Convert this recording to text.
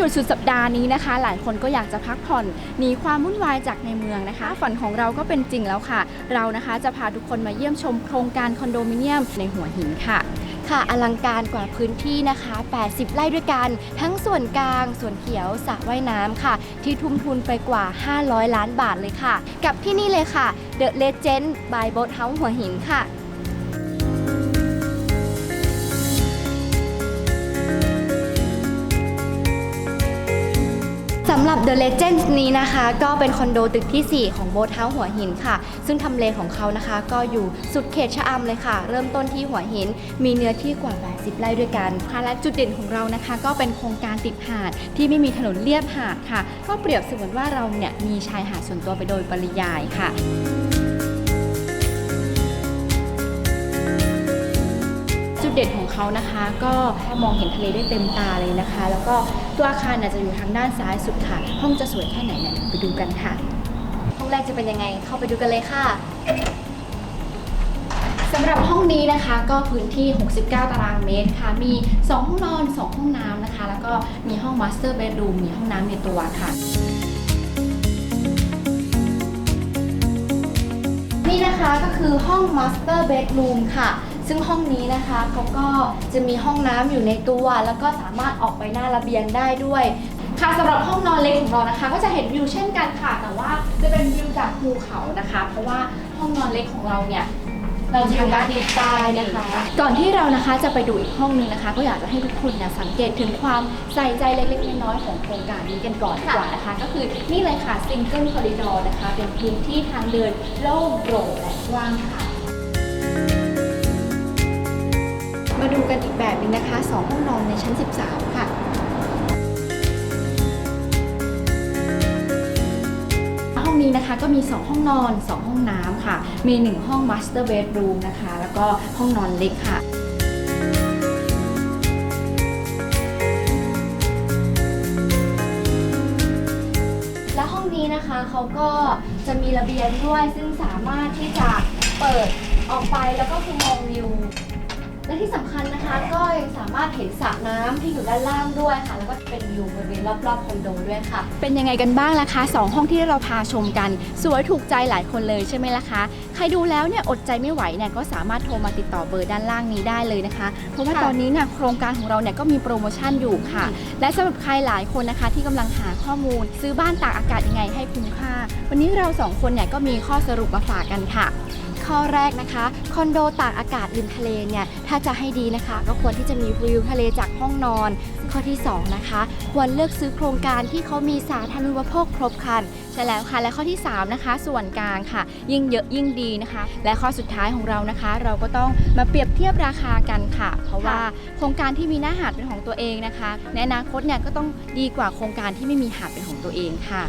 ยุดสุดสัปดาห์นี้นะคะหลายคนก็อยากจะพักผ่อนหนีความวุ่นวายจากในเมืองนะคะฝันของเราก็เป็นจริงแล้วค่ะเรานะคะจะพาทุกคนมาเยี่ยมชมโครงการคอนโดมิเนียมในหัวหินค่ะอลังการกว่าพื้นที่นะคะ80 ไร่ด้วยกันทั้งส่วนกลางส่วนเขียวสระว่ายน้ำค่ะที่ทุ่มทุนไปกว่า500 ล้านบาทเลยค่ะกับที่นี่เลยค่ะ The Legend by Boat House หัวหินค่ะสำหรับ The Legend นี้นะคะก็เป็นคอนโดตึกที่ 4 ของโบ๊ทเฮ้าส์หัวหินค่ะซึ่งทำเลของเขานะคะก็อยู่สุดเขตชะอำเลยค่ะเริ่มต้นที่หัวหินมีเนื้อที่กว่า80 ไร่ด้วยกันค่ะและจุดเด่นของเรานะคะก็เป็นโครงการติดหาดที่ไม่มีถนนเลียบหาดค่ะก็เปรียบเสมือนว่าเราเนี่ยมีชายหาดส่วนตัวไปโดยปริยายค่ะจุดเด่นของเขานะคะก็มองเห็นทะเลได้เต็มตาเลยนะคะแล้วก็ตัวอาคารจะอยู่ทางด้านซ้ายสุดค่ะห้องจะสวยแค่ไหนเนี่ยไปดูกันค่ะห้องแรกจะเป็นยังไงเข้าไปดูกันเลยค่ะสำหรับห้องนี้นะคะก็พื้นที่69ตารางเมตรค่ะมี2ห้องนอน2ห้องน้ำนะคะแล้วก็มีห้องมาสเตอร์เบดรูมมีห้องน้ำในตัวค่ะนี่นะคะก็คือห้อง Master Bedroom ค่ะซึ่งห้องนี้นะคะเขาก็จะมีห้องน้ำอยู่ในตัวแล้วก็สามารถออกไปหน้าระเบียงได้ด้วยค่ะสำหรับห้องนอนเล็กของเรานะคะก็จะเห็นวิวเช่นกันค่ะแต่ว่าจะเป็นวิวจากภูเขานะคะเพราะว่าห้องนอนเล็กของเราเนี่ยเราจะอยู่ด้านใต้นะคะก่อนที่เรานะคะจะไปดูอีกห้องนึงนะคะก็อยากจะให้ทุกคนเนี่ยสังเกตถึงความใส่ใจเล็กๆน้อยๆของโครงการนี้กันก่อนดีกว่านะคะก็คือนี่เลยค่ะซิงเกิลคอริดอร์นะคะเป็นพื้นที่ทางเดินโล่งโปร่งและกว้างค่ะมาดูกันอีกแบบนึงนะคะ2ห้องนอนในชั้น13ค่ะห้องนี้นะคะก็มี2ห้องนอน2ห้องน้ำค่ะมี1ห้อง Master Bedroom นะคะแล้วก็ห้องนอนเล็กค่ะและห้องนี้นะคะเขาก็จะมีระเบียงด้วยซึ่งสามารถที่จะเปิดออกไปแล้วก็คือมองวิวและที่สำคัญนะคะก็ยังสามารถเห็นสระน้ำที่อยู่ด้านล่างด้วยค่ะแล้วก็เป็นวิวบริเวณรอบๆคอนโดด้วยค่ะเป็นยังไงกันบ้างล่ะคะ2ห้องที่เราพาชมกันสวยถูกใจหลายคนเลยใช่ไหมล่ะคะใครดูแล้วเนี่ยอดใจไม่ไหวเนี่ยก็สามารถโทรมาติดต่อเบอร์ด้านล่างนี้ได้เลยนะคะเพราะว่าตอนนี้เนี่ยโครงการของเราเนี่ยก็มีโปรโมชั่นอยู่ค่ะและสำหรับใครหลายคนนะคะที่กำลังหาข้อมูลซื้อบ้านตากอากาศยังไงให้คุ้มค่าวันนี้เรา2คนเนี่ยก็มีข้อสรุปมาฝากกันค่ะข้อแรกนะคะคอนโดตากอากาศริมทะเลเนี่ยถ้าจะให้ดีนะคะก็ควรที่จะมีวิวทะเลจากห้องนอนข้อที่2นะคะควรเลือกซื้อโครงการที่เขามีสาธารณูปโภคครบครันใช่แล้วค่ะและข้อที่3นะคะส่วนกลางค่ะยิ่งเยอะยิ่งดีนะคะและข้อสุดท้ายของเรานะคะเราก็ต้องมาเปรียบเทียบราคากันค่ะเพราะว่าโครงการที่มีหน้าหาดเป็นของตัวเองนะคะในอนาคตเนี่ยก็ต้องดีกว่าโครงการที่ไม่มีหาดเป็นของตัวเองค่ะ